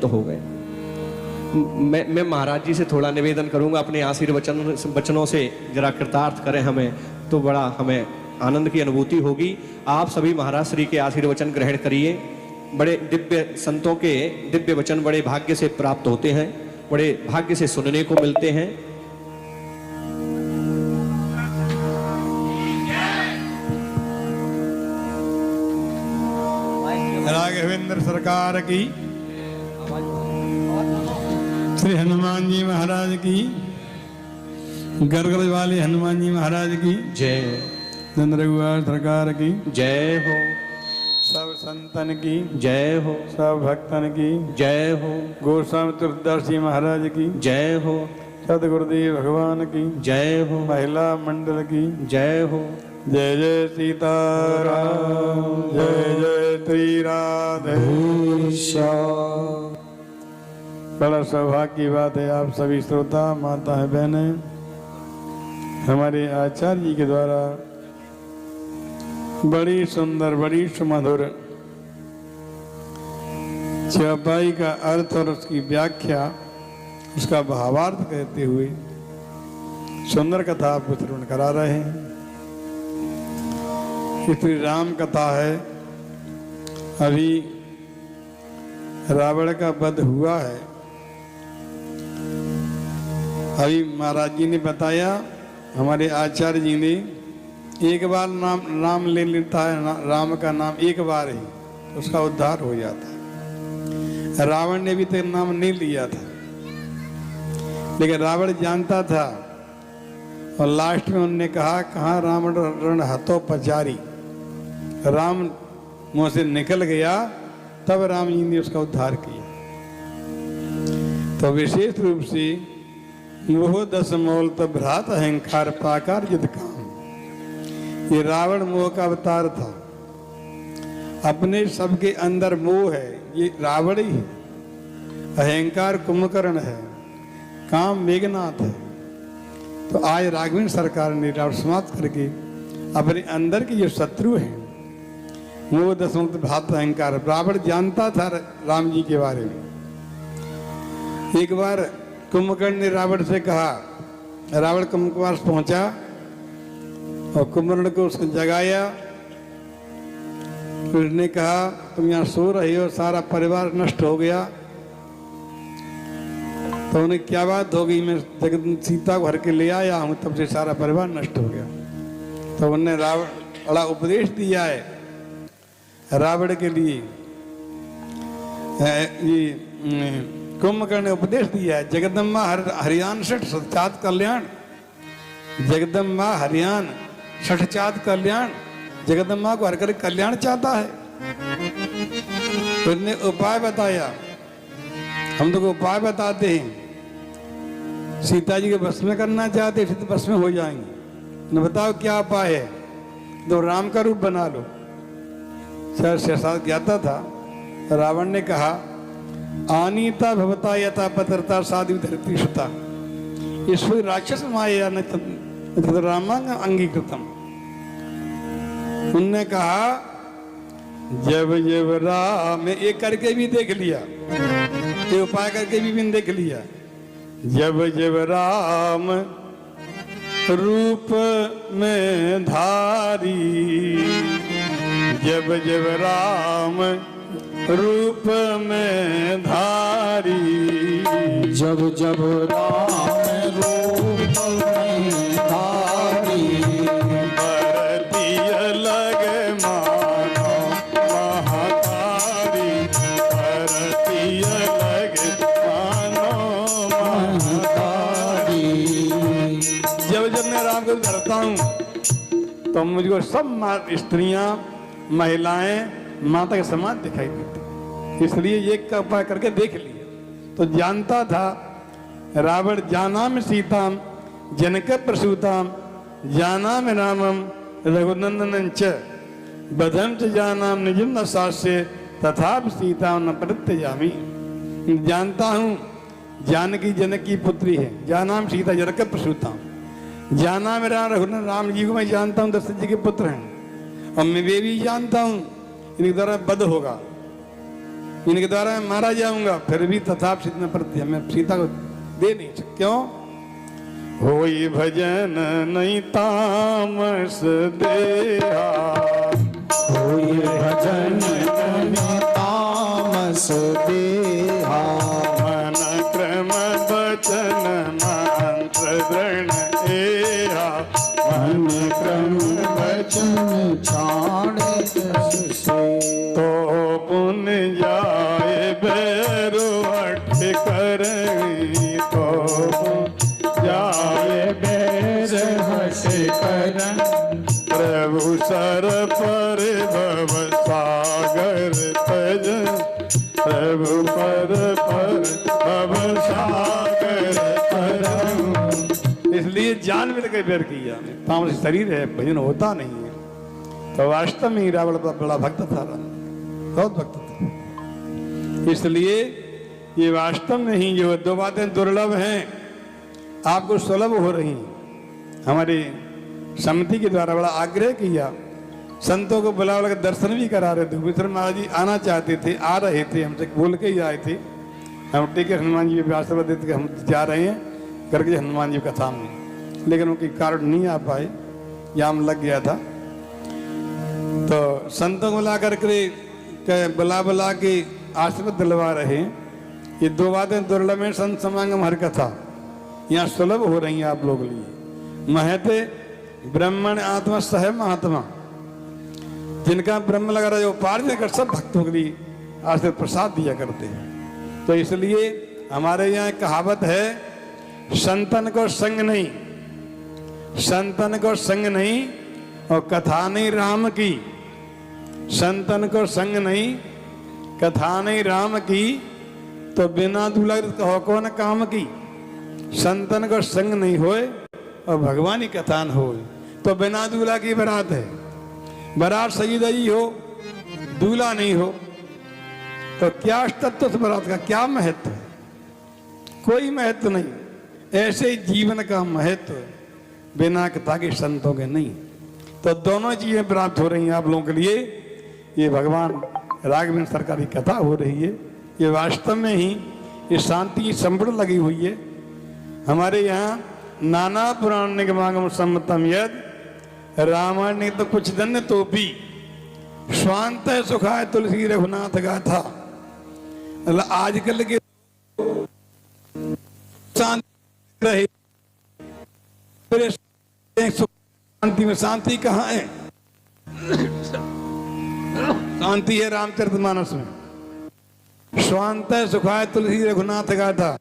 हो गए। मैं महाराज जी से थोड़ा निवेदन करूंगा, अपने वचनों से जरा कृतार्थ करें हमें, तो बड़ा हमें आनंद की अनुभूति होगी। आप सभी महाराज श्री के आशीर्वचन ग्रहण करिए। बड़े दिव्य संतों के दिव्य वचन बड़े भाग्य से प्राप्त होते हैं, बड़े भाग्य से सुनने को मिलते हैं। राघवेंद्र सरकार की, श्री हनुमान जी महाराज की, गरगल वाले हनुमान जी महाराज की जय। नंदरगुआर सरकार की जय हो। सब संतन की जय हो। सब भक्तन की जय हो। गोस्वामी तुलसीदास महाराज की जय हो। सदगुरुदेव भगवान की जय हो। महिला मंडल की जय हो। जय जय सीताराम, जय जय श्री राधे। बड़ा सौभाग्य की बात है, आप सभी श्रोता माता है बहनें, हमारे आचार्य जी के द्वारा बड़ी सुंदर बड़ी सुमधुर चौपाई का अर्थ और उसकी व्याख्या, उसका भावार्थ कहते हुए सुंदर कथा आपको श्रवण करा रहे हैं। श्री राम कथा है। अभी रावण का वध हुआ है। अभी महाराज जी ने बताया, हमारे आचार्य जी ने, एक बार नाम ले लेता है, राम का नाम एक बार ही उसका उद्धार हो जाता है। रावण ने भी तो नाम नहीं लिया था, लेकिन रावण जानता था और लास्ट में उन्होंने कहा, कहाँ रावण रण हतो पचारी, राम मुंह से निकल गया, तब राम जी ने उसका उद्धार किया। तो विशेष रूप से मोह दस मोल तो भ्रात अहंकार पाकार जित काम, ये रावण मोह का अवतार था। अपने सबके अंदर मोह है, ये रावण ही है। अहंकार कुंभकर्ण है, काम मेघनाथ है। तो आज राघवेंद्र सरकार ने रावण समाप्त करके अपने अंदर के जो शत्रु हैं, मोह दसमों भ्रात अहंकार, रावण जानता था राम जी के बारे में। एक बार कुंभकर्ण ने रावण से कहा, रावण कुंभ के पास पहुंचा और कुंभकर्ण को उसको जगाया। उसने कहा, तुम यहाँ सो रहे हो, सारा परिवार नष्ट हो गया। तो उन्हें क्या बात हो गई, मैं जगत सीता को हर के ले आया हूँ, तब से सारा परिवार नष्ट हो गया। तो उन्होंने रावण बड़ा उपदेश दिया है रावण के लिए। कुंभकर्ण ने उपदेश दिया है, जगदम्बा हरियाण षठ सचात कल्याण, जगदम्बा हरियाण षठचात कल्याण, जगदम्बा को हर कर कल्याण चाहता है। उसने उपाय बताया, हम तो उपाय बताते हैं। सीता जी को बस में करना चाहते तो बस में हो जाएंगे, न बताओ क्या उपाय है। तो राम का रूप बना लो। शेषाद ज्ञाता था। रावण ने कहा, आनीता भवता यथा पत्रता साधु धरती सुता, ईश्वर राक्षस माया न रामांग अंगीकृतम। उनने कहा, जब जब राम, एक करके भी देख लिया, ये उपाय करके भी देख लिया। जब जब राम रूप में धारी, जब जब राम रूप में धारी, जब जब राम रूप में धारी, बरती अलग मानो महातारी, बरती अलग मानो महातारी। जब जब मैं राम को धरता हूँ तो मुझको सब स्त्रियां महिलाएं माता के समान दिखाई देती, इसलिए ये का उपाय करके देख लिया। तो जानता था रावण, जाना में सीताम जनक प्रसूताम, जाना में रामम रघुनंदन च, बधम च जानाम निजम न सास्य, तथा सीता न परित्यजामि। जानता हूँ जानकी जनक की पुत्री है, जानाम सीता जनक प्रसूताम, जाना में रघुनंदन राम जी को मैं जानता हूँ, दशरथ जी के पुत्र हैं, और मैं वे भी जानता हूँ इनके द्वारा वध होगा। इनके द्वारा मैं मारा जाऊंगा, फिर भी तथापि न प्रति मैं सीता को दे नहीं सकता। क्यों? होई भजन नहीं तामस देहा, कोई भजन नहीं तामस देहा, मन क्रम वचन मंत्र दृढ़ एहा, मन क्रम वचन छाड़े जस से। तो पुण्य जाए बैरो अठ करई, तो जाए बैर हस करन, प्रभु सर पर भव सागर तज, प्रभु पर भव सागर तज। इसलिए जान मिल के बैर किया, तामस शरीर है, भजन होता नहीं है। तो वास्तव में रावण बड़ा भक्त था, बहुत भक्त था। इसलिए ये वास्तव में ही जो दो बातें दुर्लभ हैं आपको सुलभ हो रही हैं। हमारी समिति के द्वारा बड़ा आग्रह किया, संतों को बुला बुला के दर्शन भी करा रहे थे। विश्व महाराज जी आना चाहते थे, आ रहे थे, हमसे बोल के ही आए थे। हम टिके हनुमान जी भी आशीर्वाद देते कि हम जा रहे हैं करके हनुमान जी कथा में, लेकिन उनके कारण नहीं आ पाए, जाम लग गया था। तो संतों को बुला करके बुला के आशीर्वाद दिलवा रहे हैं। ये दो बातें दुर्लभ है, संत समागम हर कथा यहाँ सुलभ हो रही है आप लोग के लिए। महते ब्राह्मण आत्मा सह महात्मा, जिनका ब्रह्म लगा रहा है, उपार्जन कर सब भक्तों के लिए आशीर्वाद प्रसाद दिया करते हैं। तो इसलिए हमारे यहाँ कहावत है, संतन को संग नहीं, संतन को संग नहीं और कथा नहीं राम की, संतन को संग नहीं कथा नहीं राम की, तो बिना दूल्हा कहो कौन काम की। संतन को संग नहीं होए और भगवान की कथा न होए, तो बिना दूल्हा की बारात है। बारात सईदई हो, दूल्हा नहीं हो, तो क्या तत्व उस बारात का क्या महत्व है? कोई महत्व नहीं। ऐसे ही जीवन का महत्व बिना कथा के संतों के नहीं। तो दोनों चीजें प्राप्त हो रही हैं आप लोगों के लिए। ये भगवान राघवेंद्र सरकार की कथा हो रही है, ये वास्तव में ही ये शांति की संपन्न लगी हुई है। हमारे यहाँ नाना पुराण निगमागम सम्मतम यद, रामायण ने तो कुछ धन्य तो भी स्वांत सुखाय तुलसी रघुनाथ गाथा। आजकल के शांति रहे, शांति में शांति कहाँ है? शांति है रामचरितमानस में, स्वांत सुखाय तुलसी रघुनाथ गाथा।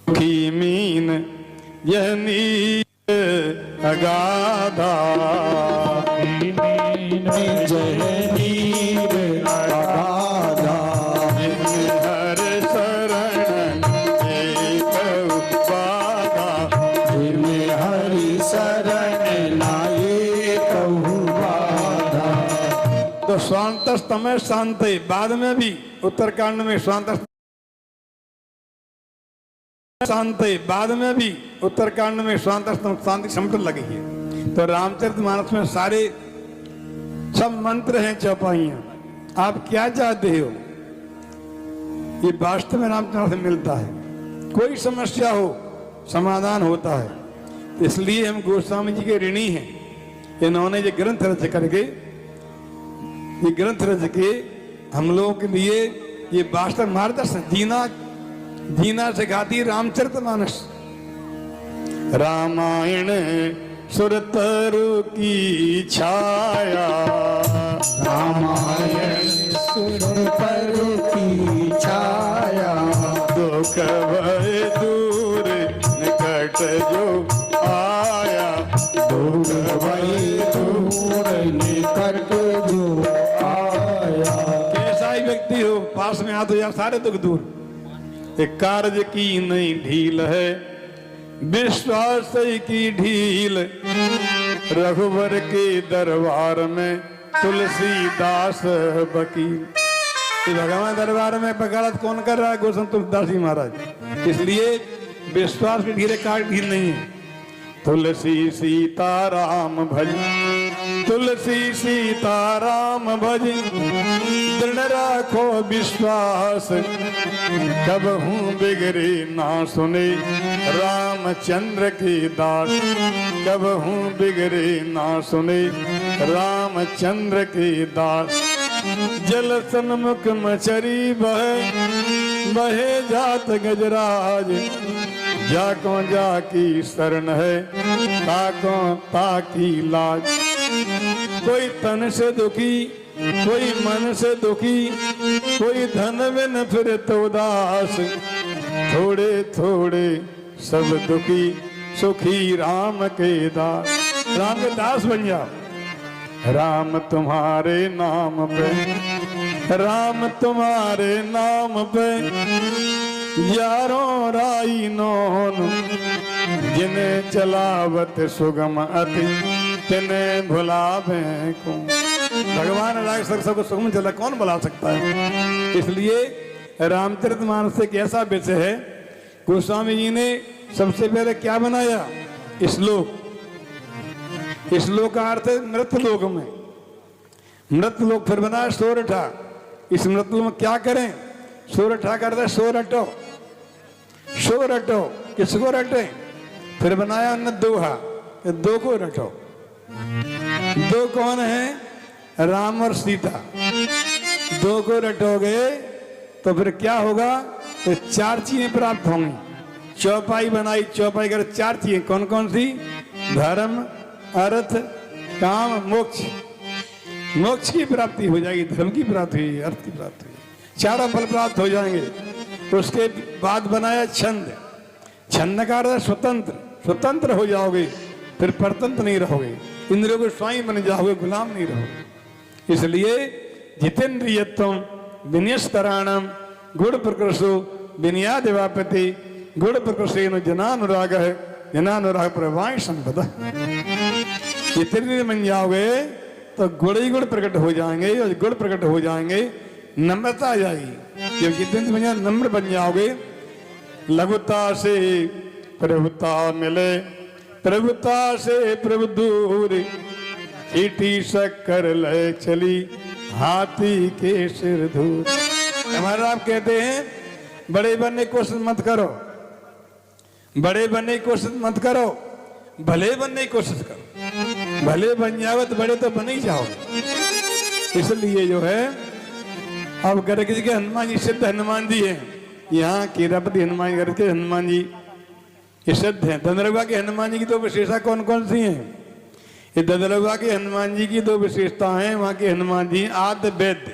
की मीन यह नीर अगाधा, जय नीर अगाधा, हर शरण एक बाधा, जिनमें हरि शरण लाए कहु बाधा। तो स्वांतस्तमय शांत, बाद में भी उत्तरकांड में स्वांत शांत, बाद में भी उत्तरकांड में शांति समतल लगी है। तो रामचरितमानस में सारे सब मंत्र हैं, चौपाइयां। आप क्या चाहते हो, ये वास्तव में रामचरितमानस से मिलता है। कोई समस्या हो समाधान होता है। इसलिए हम गोस्वामी जी के ऋणी हैं। इन्होंने ये ग्रंथ रच करके, ये ग्रंथ रच के हम लोगों के लिए ये वास्तव मार्गदर्शन जीना सिखाती रामचरितमानस। रामायण सुरतरु की छाया, रामायण सुरतरु की छाया, दुख भय दूर निकट जो आया, दुख भय दूर निकट जो आया। कैसा ही व्यक्ति हो, पास में आ तो यार सारे दुख दूर। एक कार्य की नहीं ढील है, विश्वास की ढील, रघुवर के दरबार में तुलसीदास वकील। भगवान दरबार में वकालत कौन कर रहा है? गोस्वामी तुलसीदास जी महाराज। इसलिए विश्वास की ढील, कार्य ढील नहीं है। तुलसी सीताराम भज, तुलसी सीता राम भज दृढ़ राखो विश्वास, कब हूँ बिगड़ी ना सुने रामचंद्र की दास, कब हूँ बिगड़ी ना सुने रामचंद्र की दास। जल सन्मुख मचरी बहे जात गजराज, जाको जाकी शरण है ताको ताकी लाज। कोई तन से दुखी कोई मन से दुखी, कोई धन बिन फिर तो उदास, थोड़े थोड़े सब दुखी सुखी राम के दास। राम के दास बन जाओ। राम तुम्हारे नाम पे, राम तुम्हारे नाम पे यारों राई नोन, जिन्हें चलावत सुगम अति तिन्हें भुलावे को। भगवान राग सबको सुगम चला कौन बुला सकता है। इसलिए रामचरितमानस एक ऐसा विषय है, गोस्वामी जी ने सबसे पहले क्या बनाया, श्लोक। श्लोक का अर्थ है मृतलोक में, मृतलोक। फिर बनाया सोरठा। इस मृतलोक में क्या करें, सोरठा करते है सो रटो, सो रटो, किसको रटे। फिर बनाया न दोहा, दो को रटो। दो कौन है, राम और सीता। दो को रटोगे तो फिर क्या होगा, तो चार चीजें प्राप्त होंगी। चौपाई बनाई, चौपाई कर चार चीजें कौन कौन सी, धर्म अर्थ काम मोक्ष। मोक्ष की प्राप्ति हो जाएगी, धर्म की प्राप्ति हुई, अर्थ की प्राप्ति हुई, चारों फल प्राप्त हो जाएंगे। तो उसके बाद बनाया छंद। छंद का अर्थ स्वतंत्र, स्वतंत्र हो जाओगे, फिर परतंत्र नहीं रहोगे, इंद्रियों के स्वामी बन जाओगे, गुलाम नहीं रहोगे। इसलिए जितेंद्रियत्वम विनयस्तराणम गुण प्रकृषो विनया देवापति, गुण प्रकृषेन जनानुराग है, जनानुराग प्रवाह संपदा। जितेंद्रिय बन जाओगे तो गुण ही गुण प्रकट हो जाएंगे, और गुण प्रकट हो जाएंगे नम्रता आ जाएगी। जब जितेंद्र बन जाओ, नम्र बन जाओगे, लघुता से प्रभुता मिले, प्रभुता से प्रभु दूर, चीटी शक्कर ले चली हाथी के सिर धूर। हमारा आप कहते हैं बड़े बनने की कोशिश मत करो, बड़े बनने की कोशिश मत करो, भले बनने की कोशिश करो। भले बन जाओ तो बड़े तो बन ही जाओ। इसलिए जो है, अब गर्ग के हनुमान जी सिद्ध हनुमान जी हैं, यहाँ कीरापति हनुमान गर्ग के हनुमान जी ये सिद्ध हैं। दंदरवा के हनुमान जी की दो विशेषता कौन कौन सी हैं, ये दंदरवा के हनुमान जी की दो विशेषता हैं। वहाँ के हनुमान जी आद्य वैद्य,